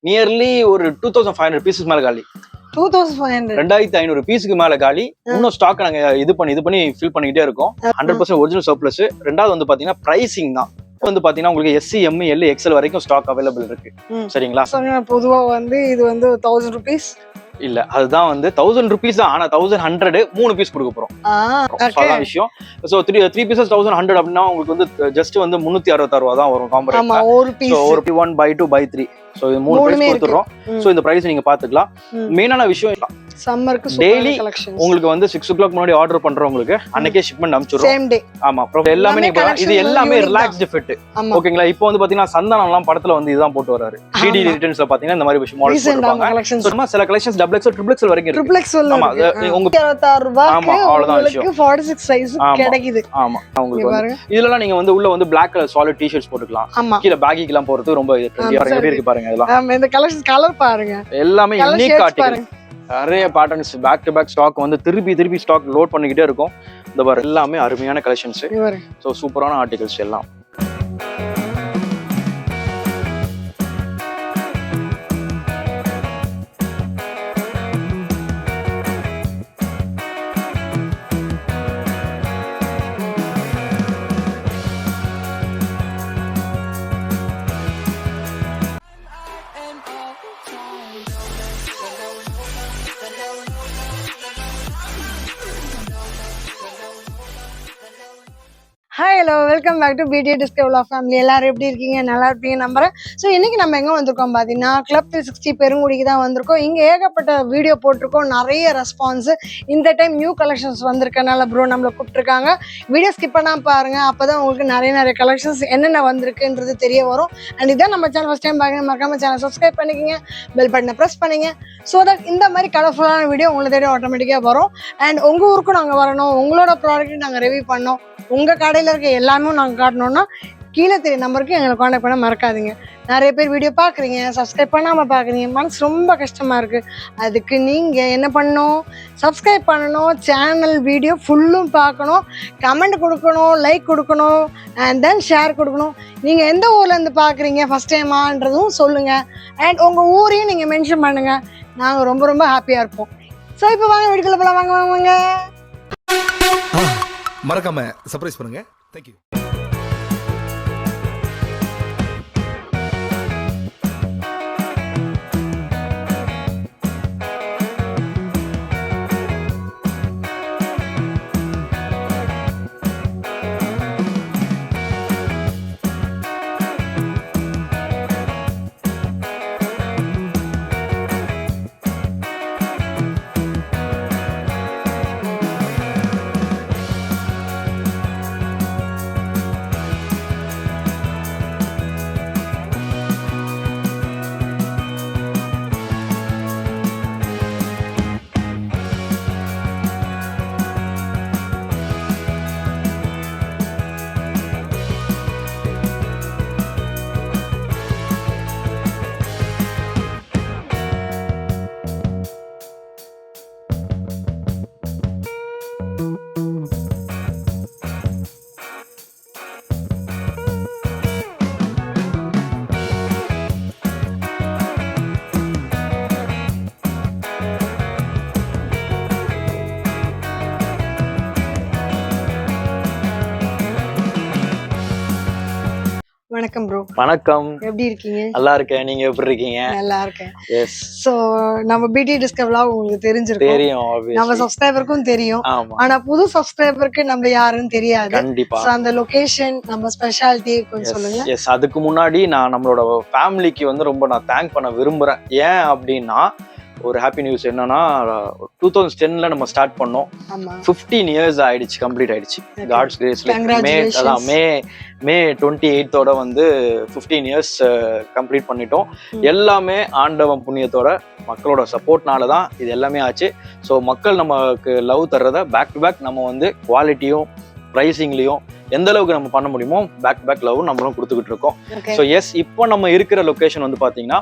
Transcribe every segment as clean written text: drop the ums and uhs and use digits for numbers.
Nearly ஒரு 2500 pieces மேல காலி. 2500 2500 பீஸுக்கு மேல காலி. இன்னும் ஸ்டாக் நாங்க இது பண்ணி ஃபில் பண்ணிக்கிட்டே இருக்கோம். 100% ஒரிஜினல் சர்ப்ளஸ். ரெண்டாவது வந்து பாத்தீங்கன்னா பிரைசிங் தான். வந்து பாத்தீங்கன்னா உங்களுக்கு எஸ்சி எம் எல் எக்ஸ்எல் வரைக்கும் ஸ்டாக் அவைலபிள் இருக்கு. சரிங்களா? பொதுவா வந்து இது வந்து 1000 ரூபீஸ் இல்ல, அதுதான் வந்து 1000 rupees தான். ஆனா 1100 3 பீஸ் கொடுக்க போறோம். அதான் விஷயம். சோ 3 பீசஸ் 1100 அப்படின்னா உங்களுக்கு வந்து ஜஸ்ட் வந்து 366 ரூபா தான் வரும் காம்போ. ஆமா, ஒரு பீஸ். சோ ஒரு 1 buy 2 buy 3. சோ இது 3 பீஸ் கொடுத்துறோம். சோ இந்த பிரைஸ் நீங்க பாத்துக்கலாம். மெயினான விஷயம் சம்மருக்கு டெய்லி உங்களுக்கு வந்து 6 o'clock முன்னாடி ஆர்டர் பண்றவங்களுக்கு அன்னைக்கே ஷிப்மெண்ட் அனுப்பிச்சிடுறோம். Same day. ஆமா, எல்லாமே நீங்க இது எல்லாமே ரிலாக்ஸ்டு ஃபிட். ஓகேங்களா? இப்போ வந்து பாத்தீங்கன்னா சந்தானம்லாம் படத்துல வந்து இதுதான் போட்டு வராரு. 3D ரிட்டர்ன்ஸ்ல பாத்தீங்கன்னா இந்த மாதிரி விஷயம் மாடல்ஸ் போட்டுருப்பாங்க. சும்மா சில collections double XL triple XL வரைக்கும் இருக்கு. ட்ரிபிள் எக்ஸ்எல் ஆமா, உங்க 66 ரூபாய்க்கு ஆமா, அவ்வளவுதான் விஷயம். 46 சைஸ் கிடைக்குது. ஆமா, உங்களுக்கு இதெல்லாம் நீங்க வந்து உள்ள வந்து Black கலர் சாலிட் டி-ஷர்ட்ஸ் போட்டுக்கலாம். கீழ பேக்கிக்குலாம் போறது ரொம்ப ட்ரெண்டியா இருக்கு பாருங்க. இதெல்லாம் இந்த கலெக்ஷன்ஸ் கலர் பாருங்க. எல்லாமே யூனிக் ஆர்டிகல். நிறைய patterns back to back stock வந்து திருப்பி ஸ்டாக் லோட் பண்ணிக்கிட்டே இருக்கும். இந்த பாரு எல்லாமே அருமையான கலெக்ஷன்ஸ். ஸோ சூப்பரான ஆர்டிகல்ஸ் எல்லாம். Hi, hello, welcome back to PD discover family. எல்லாரும் எப்படி இருக்கீங்க? நல்லா இருப்பீங்க நம்புறேன். ஸோ இன்னைக்கு நம்ம எங்கே வந்திருக்கோம் பார்த்தீங்கன்னா, கிளப் 360 பெருங்குடிக்கு தான் வந்திருக்கோம். இங்கே ஏகப்பட்ட வீடியோ போட்டிருக்கோம், நிறைய ரெஸ்பான்ஸு. இந்த டைம் நியூ கலெக்ஷன்ஸ் வந்திருக்கனால ப்ரோ நம்மளை கூப்பிட்டுருக்காங்க. வீடியோ ஸ்கிப் பண்ணாமல் பாருங்கள், அப்போ தான் உங்களுக்கு நிறைய கலெக்ஷன்ஸ் என்னென்ன வந்திருக்குன்றது தெரிய வரும். அண்ட் இதான் நம்ம சேனல் ஃபஸ்ட் டைம் பார்க்கணும், மறக்காம சேனல் சப்ஸ்கிரைப் பண்ணிக்கங்க, பெல் பட்டனை ப்ரெஸ் பண்ணிங்க. ஸோ தட் இந்த மாதிரி கலர்ஃபுல்லான வீடியோ உங்களை தேடி ஆட்டோமேட்டிக்காக வரும். அண்ட் உங்கள் ஊருக்கும் நாங்கள் வரணும், உங்களோட ப்ராடக்ட்டையும் நாங்கள் ரிவ்யூ பண்ணோம், உங்கள் கடையில் இருக்க எல்லாமே நாங்கள் காட்டணும்னா கீழே தெரிய நம்பருக்கு எங்களை காண்டாக்ட் பண்ண மறக்காதீங்க. நிறைய பேர் வீடியோ பார்க்குறீங்க, சப்ஸ்கிரைப் பண்ணாமல் பார்க்குறீங்க, மனசு ரொம்ப கஷ்டமாக இருக்குது. அதுக்கு நீங்கள் என்ன பண்ணணும்? சப்ஸ்கிரைப் பண்ணணும், சேனல் வீடியோ ஃபுல்லும் பார்க்கணும், கமெண்ட் கொடுக்கணும், லைக் கொடுக்கணும், அண்ட் தென் ஷேர் கொடுக்கணும். நீங்கள் எந்த ஊர்லேருந்து பார்க்குறீங்க, ஃபஸ்ட் டைமான்றதும் சொல்லுங்கள். அண்ட் உங்கள் ஊரையும் நீங்கள் மென்ஷன் பண்ணுங்கள். நாங்கள் ரொம்ப ஹாப்பியாக இருப்போம். ஸோ இப்போ வாங்க வீட்டுக்குள்ள போகலாம். வாங்க மறக்காம சர்ப்ரைஸ் பண்ணுங்க. தேங்க்யூ. வணக்கம் ப்ரோ. வணக்கம். எப்படி இருக்கீங்க? நல்லா இருக்கேன். நீங்க எப்படி இருக்கீங்க? நல்லா இருக்கேன். எஸ். சோ நம்ம பிடி டிஸ்கவர்லாம் உங்களுக்கு தெரிஞ்சிருக்கும். தெரியும். நம்ம சப்ஸ்கிரைபருக்கும் தெரியும். ஆமா. ஆனா புது சப்ஸ்கிரைபருக்கு நம்ம யாருன்னு தெரியாது. கண்டிப்பா. சோ அந்த லொகேஷன், நம்ம ஸ்பெஷாலிட்டி கொஞ்சம் சொல்லுங்க. எஸ். அதுக்கு முன்னாடி நான் நம்மளோட ஃபேமிலிக்கு வந்து ரொம்ப நான் தேங்க் பண்ண விரும்புறேன். ஏன் அப்படின்னா, ஒரு ஹாப்பி நியூஸ் என்னன்னா, 2010ல நம்ம ஸ்டார்ட் பண்ணோம். 15 இயர்ஸ் ஆயிடுச்சு, கம்ப்ளீட் ஆயிடுச்சு. காட்ஸ் கிரேஸ்ல மே 28 வந்து 15 இயர்ஸ் கம்ப்ளீட் பண்ணிட்டோம். எல்லாமே ஆண்டவன் புண்ணியத்தோட மக்களோட சப்போர்ட்னால தான் இது எல்லாமே ஆச்சு. ஸோ மக்கள் நமக்கு லவ் தர்றத பேக் டு பேக் நம்ம வந்து குவாலிட்டியும் ப்ரைஸிங்லையும் எந்த அளவுக்கு நம்ம பண்ண முடியுமோ பேக் டு பேக் லவ் நம்மளும் கொடுத்துக்கிட்டு இருக்கோம். ஸோ எஸ், இப்போ நம்ம இருக்கிற லொக்கேஷன் வந்து பார்த்தீங்கன்னா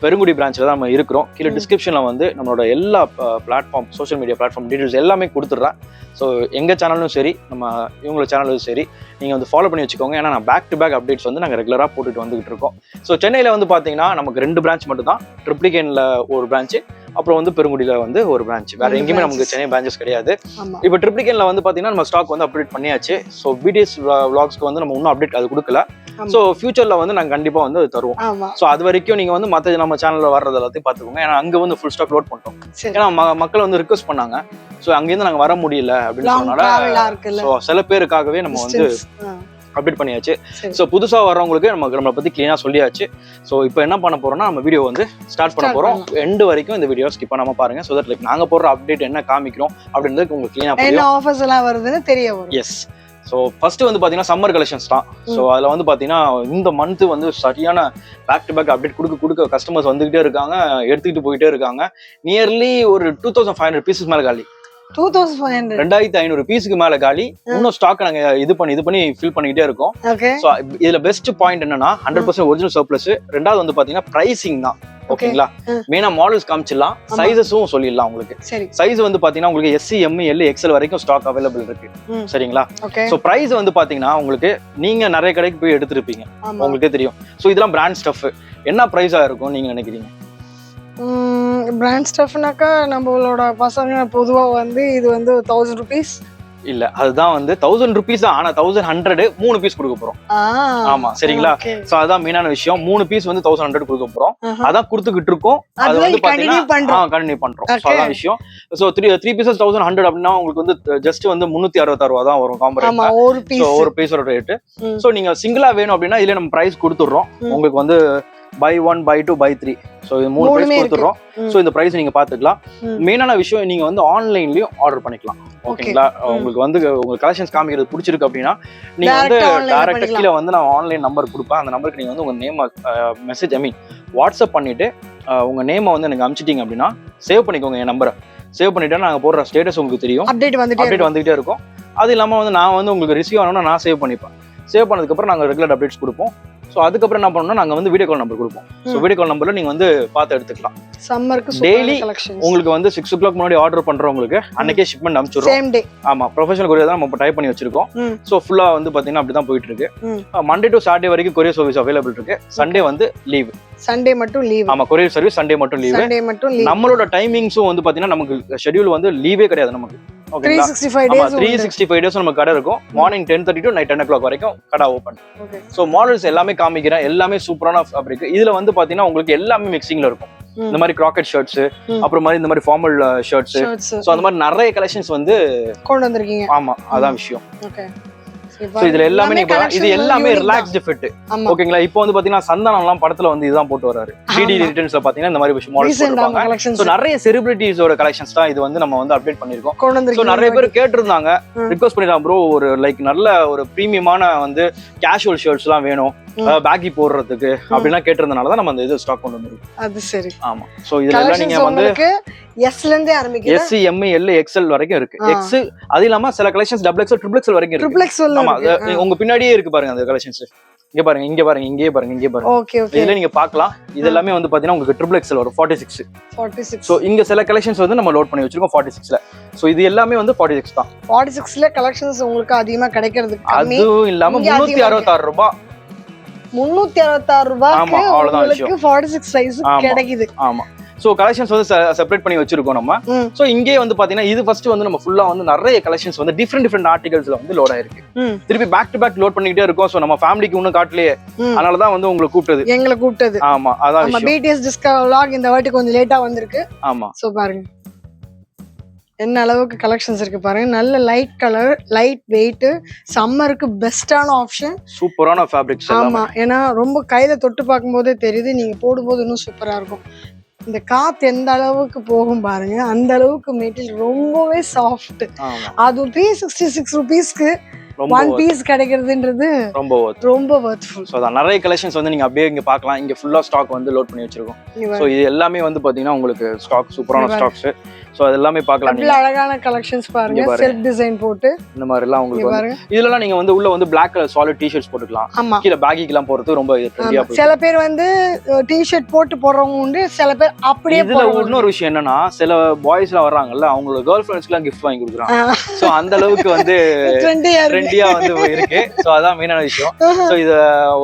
பெருங்குடி பிரான்ச்சில் தான் நம்ம இருக்கிறோம். கீழே டிஸ்கிரிப்ஷனில் வந்து நம்மளோட எல்லா platform social media platform details எல்லாமே கொடுத்துட்றேன். ஸோ எங்கள் சேனலும் சரி நம்ம இவங்களோட சேனலும் சரி நீங்கள் வந்து ஃபாலோ பண்ணி வச்சுக்கோங்க. ஏன்னா நான் பேக் டு பேக் அப்டேட்ஸ் வந்து நாங்கள் ரெகுலராக போட்டுட்டு வந்துகிட்டு இருக்கோம். ஸோ சென்னையில் வந்து பார்த்தீங்கன்னா நமக்கு 2 பிரான்ச் மட்டும் தான், ட்ரிப்ளிகேனில் ஒரு பிரான்ச்சு, அப்புறம் வந்து பெருங்குடியில் வந்து ஒரு பிரான்ச். வேற எங்கேயுமே நமக்கு சென்னை பிரான்ச்சஸ் கிடையாது. இப்போ ட்ரிப்ளிகேனில் வந்து பார்த்தீங்கன்னா நம்ம ஸ்டாக் வந்து அப்டேட் பண்ணியாச்சு. ஸோ பிடிஎஸ் vlogsக்கு வந்து நம்ம இன்னும் அப்டேட் அது கொடுக்கல. ஸோ ஃபியூச்சர்ல வந்து நாங்கள் கண்டிப்பாக வந்து தருவோம். ஸோ அது வரைக்கும் நீங்கள் வந்து மற்ற நம்ம சேனலில் வர்றது எல்லாத்தையும் பார்த்துக்கோங்க. ஏன்னா அங்கே வந்து ஃபுல் ஸ்டாக் லோட் பண்ணிட்டோம். ஏன்னா மக்கள் வந்து ரிக்வஸ்ட் பண்ணாங்க. ஸோ அங்கேருந்து நாங்கள் வர முடியல அப்படின்னு சொன்னால ஸோ சில பேருக்காகவே நம்ம வந்து அப்டேட் பண்ணியாச்சு. ஸோ புதுசாக வர்றவங்களுக்கு நம்மளை பற்றி கிளீனாக சொல்லியாச்சு. ஸோ இப்போ என்ன பண்ண போறோம்னா நம்ம வீடியோ வந்து ஸ்டார்ட் பண்ண போறோம். எண்டு வரைக்கும் இந்த வீடியோ ஸ்கிப் பண்ணாம பாருங்க. ஸோ தட் லைக் நாங்கள் போடுற அப்டேட் என்ன காமிக்கிறோம் அப்படின்றது உங்களுக்கு கிளீனாக என்ன ஆஃபர்ஸ் எல்லாம் வருதுன்னு தெரிய வரும். எஸ். ஸோ ஃபர்ஸ்ட் வந்து பார்த்தீங்கன்னா சம்மர் கலெக்ஷன்ஸ் தான். ஸோ அதில் வந்து பார்த்தீங்கன்னா இந்த மந்த் வந்து சரியான பேக் டு பேக் அப்டேட் கொடுக்க கஸ்டமர்ஸ் வந்துகிட்டே இருக்காங்க, எடுத்துக்கிட்டு போயிட்டே இருக்காங்க. நியர்லி ஒரு 2500 பீசஸ் மேலே காலி. 2500 பீஸுக்கு மேல காலி. இன்னும் ஸ்டாக் நாங்க இது பண்ணி ஃபில் பண்ணிக்கிட்டே இருக்கோம். சோ இதுல பெஸ்ட் பாயிண்ட் என்னன்னா 100% ஒரிஜினல் சர்ப்ளஸ். ரெண்டாவது வந்து பாத்தீங்கன்னா பிரைசிங் தான். ஓகேங்களா, மெயினா மாடல்ஸ் காமிச்சிடலாம், சைஸஸும் சொல்லிடலாம். உங்களுக்கு சைஸ் வந்து பாத்தீங்கன்னா உங்களுக்கு SC, M, L, XL வரைக்கும் ஸ்டாக் அவைலபிள் இருக்கு. சரிங்களா. சோ பிரைஸ் வந்து பாத்தீங்கன்னா உங்களுக்கு நீங்க நிறைய கடைக்கு போய் எடுத்திருப்பீங்க, உங்களுக்கே தெரியும். சோ இதெல்லாம் பிராண்ட் ஸ்டஃப். என்ன பிரைஸா இருக்கும் நீங்க நினைக்கிறீங்க? பிராண்ட் ஸ்டஃப்னாக்கா நம்மளோட பசங்க பொதுவா வந்து இது வந்து 1000 rupees இல்ல, அதுதான் வந்து 1000 rupees தான். ஆனா 1100 3 பீஸ் கொடுக்க போறோம். ஆமா, சரிங்களா. சோ அதான் மெயினான விஷயம். 3 பீஸ் வந்து 1100 கொடுக்க போறோம். அதான் கொடுத்துக்கிட்டு இருக்கோம். அது வந்து பாத்தீங்கன்னா கண்டினியூ பண்றோம். சோ அதான் விஷயம். சோ 3 பீசஸ் 1100 அப்படின்னா உங்களுக்கு வந்து ஜஸ்ட் வந்து 366 ரூபா தான் வரும் காம்போ ரேட். சோ ஒரு பீஸோட ரேட். சோ நீங்க சிங்கிளா வேணும் அப்படின்னா இதுல நம்ம பிரைஸ் கொடுத்துடுறோம். உங்களுக்கு வந்து buy 1 buy 2 buy 3. சோ இது 3 பிரைஸ் கொடுத்துறோம். சோ இந்த பிரைஸ் நீங்க பாத்துக்கலாம். மெயினான விஷயம் நீங்க வந்து ஆன்லைன்லயும் ஆர்டர் பண்ணிக்கலாம். ஓகேங்களா. உங்களுக்கு வந்து உங்களுக்கு கலெக்ஷன்ஸ் காமிக்கிறது பிடிச்சிருக்கு அப்படின்னா நீங்க வந்து டைரக்டா கீழே வந்து நான் ஆன்லைன் நம்பர் கொடுப்பேன். அந்த நம்பருக்கு நீங்க வந்து உங்க நேம் மெசேஜ் வாட்ஸ்அப் பண்ணிட்டு உங்க நேமை வந்து எனக்கு அனுப்பிச்சிட்டீங்க அப்படின்னா சேவ் பண்ணிக்கோங்க. என் நம்பரை சேவ் பண்ணிட்டா நாங்க போடுற ஸ்டேட்டஸ் உங்களுக்கு தெரியும், அப்டேட் வந்துகிட்டே இருக்கும். அது இல்லாம வந்து நான் வந்து உங்களுக்கு ரிசீவ் ஆனோம்னா நான் சேவ் பண்ணிப்பேன். சேவ் பண்ணதுக்கு அப்புறம் நாங்க ரெகுலர் அப்டேட்ஸ் கொடுப்போம். ஸோ அதுக்கப்புறம் என்ன பண்ணணும்னா நாங்கள் வந்து வீடியோ கால் நம்பர் கொடுப்போம். ஸோ வீடியோ கால் நம்பர்ல நீங்க வந்து பார்த்து எடுத்துக்கலாம். டெய்லி உங்களுக்கு வந்து 6 o'clock முன்னாடி ஆர்டர் பண்றவங்களுக்கு அன்னைக்கே ஷிப்மெண்ட் அனுப்பிச்சிடுறோம். ஆமா, ப்ரொஃபஷனல் கொரியர் தான் நம்ம டைப் பண்ணி வச்சிருக்கோம். ஸோ ஃபுல்லா வந்து பாத்தீங்கன்னா அப்படிதான் போயிட்டு இருக்கு. மண்டே டு சாட்டர்டே வரைக்கும் கொரியர் சர்வீஸ் அவைலபிள் இருக்கு. சண்டே வந்து லீவ். சண்டே மட்டும் லீவ். ஆமா, கொரியர் சர்வீஸ் சண்டே மட்டும் லீவ். நம்மளோட டைமிங்ஸும் வந்து பாத்தீங்கன்னா நமக்கு ஷெட்யூல் வந்து லீவே கிடையாது நமக்கு. 365 days நம்ம கடை இருக்கும். மார்னிங் 10:30 to நைட் 10 o'clock வரைக்கும் கடை ஓபன். சோ மாடல்ஸ் எல்லாமே காமிக்கிறேன். எல்லாமே சூப்பரான ஃபேப்ரிக். இதுல வந்து பாத்தீங்கன்னா உங்களுக்கு எல்லாமே மிக்சிங்ல இருக்கும். இந்த மாதிரி கிராக்கெட் ஷர்ட்ஸ், அப்புறம் மாதிரி இந்த மாதிரி ஃபார்மல் ஷர்ட்ஸ். சோ அந்த மாதிரி நிறைய கலெக்ஷன்ஸ் வந்து கொண்டு வந்திருக்கீங்க. ஆமா, அதான் விஷயம். சோ இதுல எல்லாமே நீங்க இது எல்லாமே ரிலாக்ஸ்டு ஃபிட். ஓகேங்களா. இப்போ வந்து பாத்தீங்கன்னா சந்தானம் எல்லாம் படத்துல வந்து இதுதான் போட்டு வராரு. டிடி ரிட்டர்ன்ஸ்ல பாத்தீங்கன்னா இந்த மாதிரி விஷயம் மாடல்ஸ் போட்டுருப்பாங்க. சோ நிறைய செலிபிரிட்டிஸோட கலெக்ஷன்ஸ் தான் இது வந்து நம்ம வந்து அப்டேட் பண்ணிருக்கோம். சோ நிறைய பேர் கேட்டிருந்தாங்க, ரிக்வெஸ்ட் பண்ணிருக்காங்க, ப்ரோ ஒரு லைக் நல்ல ஒரு பிரீமியமான வந்து கேஷுவல் ஷர்ட்ஸ் எல்லாம் வேணும் பேக்கி போடுறதுக்கு அப்படிலாம் கேட்டிருந்தனால தான் நம்ம அந்த இது ஸ்டாக் கொண்டு வந்திருக்கோம். அது சரி. ஆமா. சோ இதெல்லாம் நீங்க வந்து எஸ்ல இருந்தே ஆரம்பிக்குது. SC, M, L, XL வரைக்கும் இருக்கு. X அது இல்லாம சில கலெக்ஷன்ஸ் XXL, XXL வரைக்கும் இருக்கு. ஆமா, உங்க பின்னாடியே இருக்கு பாருங்க அந்த கலெக்ஷன்ஸ். இங்க பாருங்க, இங்க பாருங்க, இங்கே பாருங்க, இங்கே பாருங்க. Okay okay. இதுல நீங்க பார்க்கலாம். இது எல்லாமே வந்து பாத்தீங்கன்னா உங்களுக்கு XXL வரும் 46. சோ இங்க சில கலெக்ஷன்ஸ் வந்து நம்ம லோட் பண்ணி வச்சிருக்கோம் 46ல. சோ இது எல்லாமே வந்து 46 தான். 46ல கலெக்ஷன்ஸ் உங்களுக்கு அதிகமா கிடைக்கிறது கம்மி. அதுவும் இல்லாம 366 ரூபாய் 366 ரூபாய்க்கு உங்களுக்கு 46 சைஸ் கிடைக்குது. ஆமா. சோ கலெக்ஷன்ஸ் வந்து செப்பரேட் பண்ணி வச்சிருக்கோம் நம்ம. சோ இங்கே வந்து பாத்தீங்கன்னா இது ஃபர்ஸ்ட் வந்து நம்ம ஃபுல்லா வந்து நிறைய கலெக்ஷன்ஸ் வந்து டிஃபரெண்ட் ஆர்டிகல்ஸ்ல வந்து லோட் ஆயிருக்கு. திருப்பி பேக் டு பேக் லோட் பண்ணிக்கிட்டே இருக்கோம். சோ நம்ம ஃபேமிலிக்கு இன்னும் காட்டலையே, அதனாலதான் வந்து உங்களை கூப்பிட்டது. ஆமா, அதான் விஷயம். BTS டிஸ்கவர் vlog இந்த வாட்டி கொஞ்சம் லேட்டா வந்திருக்கு. ஆமா. சோ பாருங்க என்ன அளவுக்கு கலெக்ஷன்ஸ் இருக்கு பாருங்க. நல்ல லைட் கலர், லைட் வெயிட், சம்மருக்கு பெஸ்டான ஆப்ஷன், சூப்பரான ஃபேப்ரிக்ஸ். ஆமா, ஏன்னா ரொம்ப கையில தொட்டு பார்க்கும் போதே தெரியுது, நீங்க போடும்போது இன்னும் சூப்பரா இருக்கும். இந்த காத்து எந்த அளவுக்கு போகும் பாருங்க, அந்த அளவுக்கு மெட்டீரியல் ரொம்பவே சாஃப்ட். அதுவும் 366 rupeesக்கு 1 பீஸ் கிடைக்கிறதுன்றது ரொம்ப வர்த்ஃபுல். சோ அத நிறைய கலெக்ஷன்ஸ் வந்து நீங்க அப்படியே இங்க பார்க்கலாம். இங்க ஃபுல்லா ஸ்டாக் வந்து லோட் பண்ணி வச்சிருக்கோம். சோ இது எல்லாமே வந்து பாத்தீங்கன்னா உங்களுக்கு ஸ்டாக் சூப்பரான ஸ்டாக்ஸ். ஸோ அது எல்லாமே பார்க்கலாம் இவ்வளவு அழகான கலெக்ஷன்ஸ் பாருங்க, செல்ஃப் டிசைன் போட்டு இந்த மாதிரி எல்லாம் உங்களுக்கு பாருங்க. இதெல்லாம் நீங்க வந்து உள்ள வந்து Black கலர் சாலிட் டி-ஷர்ட்ஸ் போட்டுக்கலாம். ஆமா, கீழ பேக்கிக்குலாம் போறது ரொம்ப ட்ரெண்டியா போகுது. சில பேர் வந்து டி-ஷர்ட் போட்டு போடுறவங்க உண்டு, சில பேர் அப்படியே. இதுல இன்னொரு விஷயம் என்னன்னா, சில பாய்ஸ் எல்லாம் வர்றாங்கல்ல, அவங்களோட கேர்ள் ஃபிரெண்ட்ஸ்க்குலாம் கிஃப்ட் வாங்கி கொடுக்குறாங்க. சோ அந்த அளவுக்கு வந்து ட்ரெண்டியா வந்து இருக்கு. சோ அதான் மெயினான விஷயம். சோ இது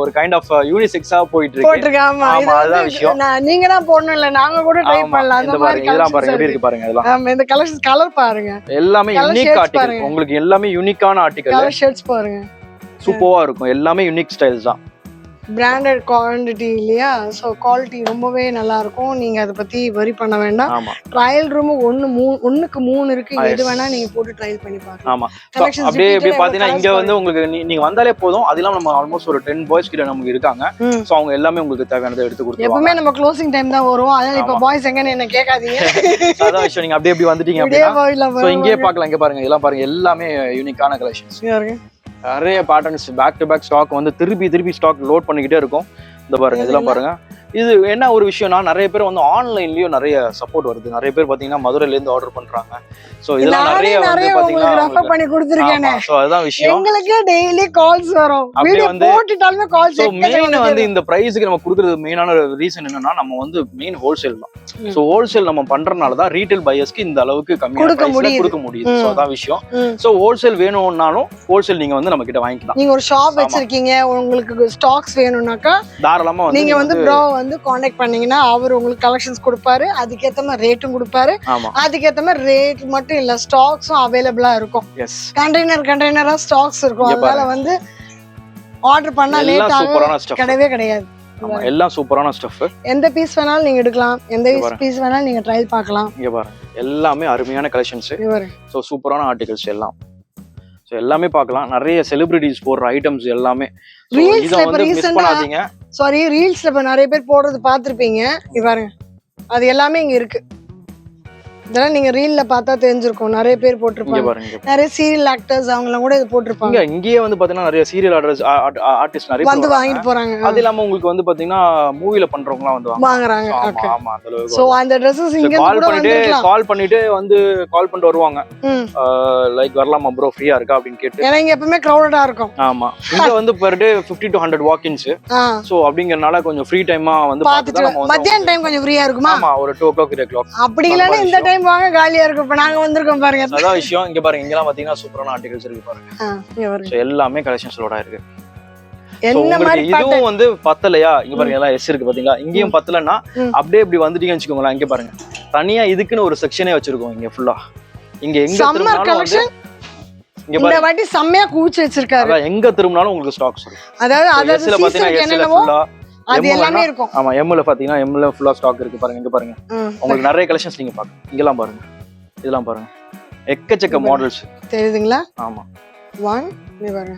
ஒரு கைண்ட் ஆஃப் யூனிசெக்ஸா போயிட்டு இருக்கு. ஆமா, அதுதான் விஷயம். நீங்க தான் போடணும் இல்ல, நாங்க கூட ட்ரை பண்ணலாம். அந்த மாதிரி இதெல்லாம் பாருங்க, எப்படி இருக்கு பாருங்க. இதெல்லாம் இந்த கலர்ஸ், கலர் பாருங்க, எல்லாமே யூனிக் ஆர்டிகல். உங்களுக்கு எல்லாமே யூனிக்கான ஆர்டிகல். கலர் ஷர்ட்ஸ் பாருங்க, சூப்பரா இருக்கும். எல்லாமே யூனிக் ஸ்டைல்ஸ் தான். பிராண்டட் குவாண்டிட்டி இல்லையா? ஸோ குவாலிட்டி ரொம்பவே நல்லா இருக்கும். நீங்க அதை பத்தி வரி பண்ண வேண்டாம். ட்ரையல் ரூம் ஒண்ணுக்கு 3 இருக்கு. எது வேணா நீங்க போட்டு ட்ரையல் பண்ணி பார்க்கலாம். ஆமா, அப்படியே பாத்தீங்கன்னா இங்க வந்து உங்களுக்கு நீங்க வந்தாலே போதும். அதெல்லாம் நம்ம ஆல்மோஸ்ட் ஒரு 10 பாய்ஸ் கிட்ட நமக்கு இருக்காங்க. சோ அவங்க எல்லாமே உங்களுக்கு தேவையானதை எடுத்து கொடுத்துருவாங்க. எப்பவுமே நம்ம க்ளோசிங் டைம் தான் வரும். அதனால இப்ப பாய்ஸ் எங்கன்னு என்ன கேட்காதீங்க. அதான் விஷயம். நீங்க அப்படியே வந்துட்டீங்க அப்படின்னா சோ இங்கேயே பார்க்கலாம். இங்க பாருங்க, இதெல்லாம் பாருங்க, எல்லாமே யூனிக்கான கலெக்ஷன்ஸ். நிறைய patterns back to back stock வந்து திருப்பி ஸ்டாக் லோட் பண்ணிக்கிட்டே இருக்கும். இந்த பாருங்க, இதெல்லாம் பாருங்க. இது என்ன ஒரு விஷயம்னா, நிறைய பேர் வந்து ஆன்லைன்லயும் நிறைய சப்போர்ட் வருது. நிறைய பேர் பாத்தீங்கன்னா மதுரையில இருந்து ஆர்டர் பண்றாங்க. சோ இதெல்லாம் நிறைய வந்து பாத்தீங்கன்னா ரெஃபர் பண்ணி கொடுத்திருக்கேனே. சோ அதான் விஷயம். உங்களுக்கு டெய்லி கால்ஸ் வரும். வீடியோ போட்டுட்டாலுமே கால்ஸ். சோ மெயின் வந்து இந்த பிரைஸ்க்கு நம்ம கொடுக்கிறது மெயினான ரீசன் என்னன்னா, நம்ம வந்து மெயின் ஹோல்சேல் தான். சோ ஹோல்சேல் நம்ம பண்றனால தான் ரீட்டைல் பையர்ஸ்க்கு இந்த அளவுக்கு கம்மியா பிரைஸ்ல கொடுக்க முடியுது. சோ அதான் விஷயம். சோ ஹோல்சேல் வேணும்னாலும் ஹோல்சேல் நீங்க வந்து நம்ம கிட்ட வாங்கிக்கலாம். நீங்க ஒரு ஷாப் வச்சிருக்கீங்க, உங்களுக்கு ஸ்டாக்ஸ் வேணும்னாக்கா தாராளமா நீங்க வந்து ப்ரோ வந்து கான்டாக்ட் பண்ணீங்கன்னா அவர் உங்களுக்கு கலெக்ஷன்ஸ் கொடுப்பாரு. அதுக்கேத்த மாதிரி ரேட்டும் கொடுப்பாரு. அதுக்கேத்த மாதிரி ரேட் மட்டும் இல்ல, ஸ்டாக்ஸும் அவைலபிளா இருக்கும். கண்டெய்னரா ஸ்டாக்ஸ் இருக்கும். அதனால வந்து ஆர்டர் பண்ணா லேட் ஆகும் கிடையவே கிடையாது. எல்லாம் சூப்பரான ஸ்டஃப். எந்த பீஸ் வேணாலும் நீங்க எடுக்கலாம், எந்த பீஸ் வேணாலும் நீங்க ட்ரையல் பார்க்கலாம். இங்க பாருங்க, எல்லாமே அருமையான கலெக்ஷன்ஸ். சோ சூப்பரான ஆர்டிகல்ஸ் எல்லாம். சோ எல்லாமே பார்க்கலாம். நிறைய செலிபிரிட்டிஸ் போடுற ஐட்டம்ஸ் எல்லாமே. இத வந்து மிஸ் பண்ணாதீங்க. சாரி, ரீல்ஸ்ல இப்ப நிறைய பேர் போடுறது பாத்திருப்பீங்க. இங்க பாருங்க, அது எல்லாமே இங்க இருக்கு. இதெல்லாம் நீங்க ரீல்ல பார்த்தா தெரிஞ்சிருக்கும். நிறைய பேர் போட்டுருப்பாங்க. நிறைய சீரியல் ஆக்டர்ஸ் அவங்க கூட இது போட்டுருப்பாங்க. இங்கேயே வந்து பாத்தீங்கன்னா நிறைய சீரியல் ஆர்டிஸ்ட் நிறைய வந்து வாங்கிட்டு போறாங்க. அது இல்லாம உங்களுக்கு வந்து பாத்தீங்கன்னா மூவில பண்றவங்க வந்து வாங்குறாங்க. ஆமா, அந்த அளவுக்கு. சோ அந்த Dresses இங்க கால் பண்ணிட்டு வந்து கால் பண்ணிட்டு வருவாங்க. லைக் வரலாமா ப்ரோ, ஃப்ரீயா இருக்கா அப்படின்னு கேட்டு. ஏன்னா இங்க எப்பவுமே கிரவுடடா இருக்கும். ஆமா, இங்க வந்து பெர் டே 50 to 100 வாக்-இன்ஸ். சோ அப்படிங்கறனால கொஞ்சம் ஃப்ரீ டைமா வந்து பார்த்தா நம்ம மத்தியான டைம் கொஞ்சம் ஃப்ரீயா இருக்குமா? ஆமா, ஒரு 2 o'clock 3 o'clock. அப்படி இல்லனா இந்த டைம் வாங்க, காலியா இருக்கு. இப்ப நாங்க வந்திருக்கோம் பாருங்க. அதான் விஷயம். இங்க பாருங்க, இங்கலாம் பாத்தீங்கன்னா சூப்பரான ஆர்டிகல்ஸ் இருக்கு பாருங்க. இங்க பாருங்க. சோ எல்லாமே கலெக்ஷன்ஸ்லோட இருக்கு. என்ன மாதிரி இதுவும் வந்து பத்தலையா? இங்க பாருங்க, எல்லாம் எஸ் இருக்கு பாத்தீங்களா? இங்கேயும் பத்தலன்னா அப்படியே இப்படி வந்துட்டீங்கன்னு வெச்சுக்கோங்களேன். இங்க பாருங்க, தனியா இதுக்குன்னு ஒரு செக்ஷனே வச்சிருக்கோம் இங்க ஃபுல்லா. இங்க எங்க திரும்பினாலும் வந்து இங்க பாருங்க, இந்த வாட்டி செம்மையா கூச்சி வச்சிருக்காரு. அதான் எங்க திரும்பினாலும் உங்களுக்கு ஸ்டாக்ஸ் இருக்கு. அதாவது அதர்ஸ்ல பாத்தீங்கன்னா எஸ்ல ஃபுல்லா அது எல்லாமே இருக்கும். ஆமா, எம்ல பாத்தீங்கன்னா எம்ல ஃபுல்லா ஸ்டாக் இருக்கு பாருங்க. இங்க பாருங்க, உங்களுக்கு நிறைய கலெக்ஷன்ஸ் நீங்க பாருங்க. இங்கலாம் பாருங்க, இதெல்லாம் பாருங்க, எக்கச்சக்க மாடல்ஸ் தெரியுதுங்களா? ஆமா, 1 நீ பாருங்க.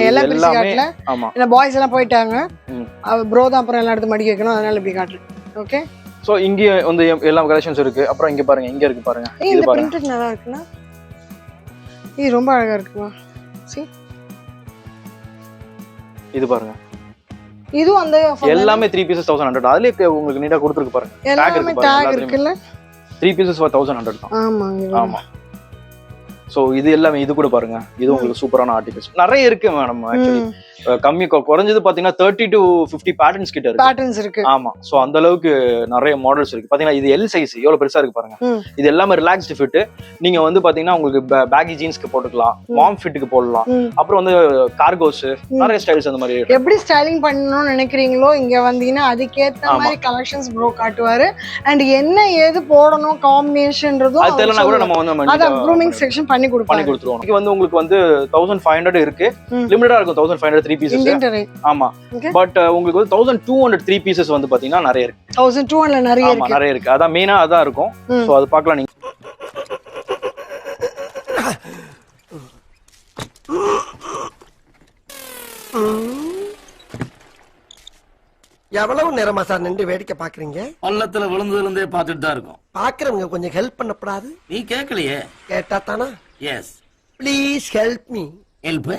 எல்லாம் பிரிச்சு காட்டல. ஆமா, இல்ல பாய்ஸ் எல்லாம் போயிட்டாங்க. ப்ரோ தான் அப்புறம் எல்லாம் எடுத்து மடிக்க வைக்கணும். அதனால இப்படி காட்டுறேன். ஓகே. சோ இங்க வந்து எல்லா கலெக்ஷன்ஸ் இருக்கு. அப்புறம் இங்க பாருங்க, இங்க இருக்கு பாருங்க. இது பாருங்க, பிரிண்ட் நல்லா இருக்குனா. இது ரொம்ப அழகா இருக்குமா? see, இது பாருங்க. இது அந்த எல்லாமே 3 pieces 1100. அதுலயே உங்களுக்கு நீட்டா கொடுத்திருக்கு பாருங்க. எல்லாமே டாக் இருக்குல்ல. 3 pieces for 1100 தான். ஆமாங்க. ஆமா. சோ இது எல்லாமே இது கூட பாருங்க. இது உங்களுக்கு சூப்பரான ஆர்டிகல்ஸ் நிறைய இருக்கு மேடம். ஆக்சுவலி கம்மி குறைஞ்சது பாத்தீங்கன்னா 30 to 50 பேட்டர்ன்ஸ் கிட்ட இருக்கு. பேட்டர்ன்ஸ் இருக்கு. ஆமா, சோ அந்த அளவுக்கு நிறைய மாடல்ஸ் இருக்கு. பாத்தீங்கன்னா இது எல் சைஸ் எவ்வளவு பெருசா இருக்கு பாருங்க. இது எல்லாமே ரிலாக்ஸ்டு ஃபிட். நீங்க வந்து பாத்தீங்கன்னா உங்களுக்கு பேகி ஜீன்ஸ்க்கு போட்டுக்கலாம், மாம் ஃபிட்டுக்கு போடலாம். அப்புறம் வந்து கார்கோஸ், நிறைய ஸ்டைல்ஸ் அந்த மாதிரி. எப்படி ஸ்டைலிங் பண்ணணும்னு நினைக்கிறீங்களோ இங்க வந்தீங்கன்னா அதுக்கேத்த மாதிரி கலெக்ஷன்ஸ் ப்ரோ காட்டுவாரு. அண்ட் என்ன ஏது போடணும் காம்பினேஷன்ன்றதும் அது தெரியலனா கூட நம்ம வந்து அத க்ரூமிங் செக்ஷன் பண்ணி கொடுத்துருவோம். இது வந்து உங்களுக்கு வந்து 1500 இருக்கு. லிமிட்டடா இருக்கும். 1500 3 pieces. ஆமா, பட் உங்களுக்கு வந்து 1200 3 pieces வந்து பாத்தீங்கன்னா நிறைய இருக்கு. 1200 நிறைய இருக்கு. ஆமா, நிறைய இருக்கு. அதான் மெயினா அதான் இருக்கும். சோ அது பார்க்கலாம் நீங்க. எவ்வளவு நேரமா சார் நின்று வேடிக்கை பாக்குறீங்க? பள்ளத்துல விழுந்ததுல இருந்தே பாத்துட்டு தான் இருக்கோம். பாக்குறவங்க கொஞ்சம் ஹெல்ப் பண்ணப்படாது? நீ கேட்கலையே. கேட்டா தானா? Yes, please help me. Help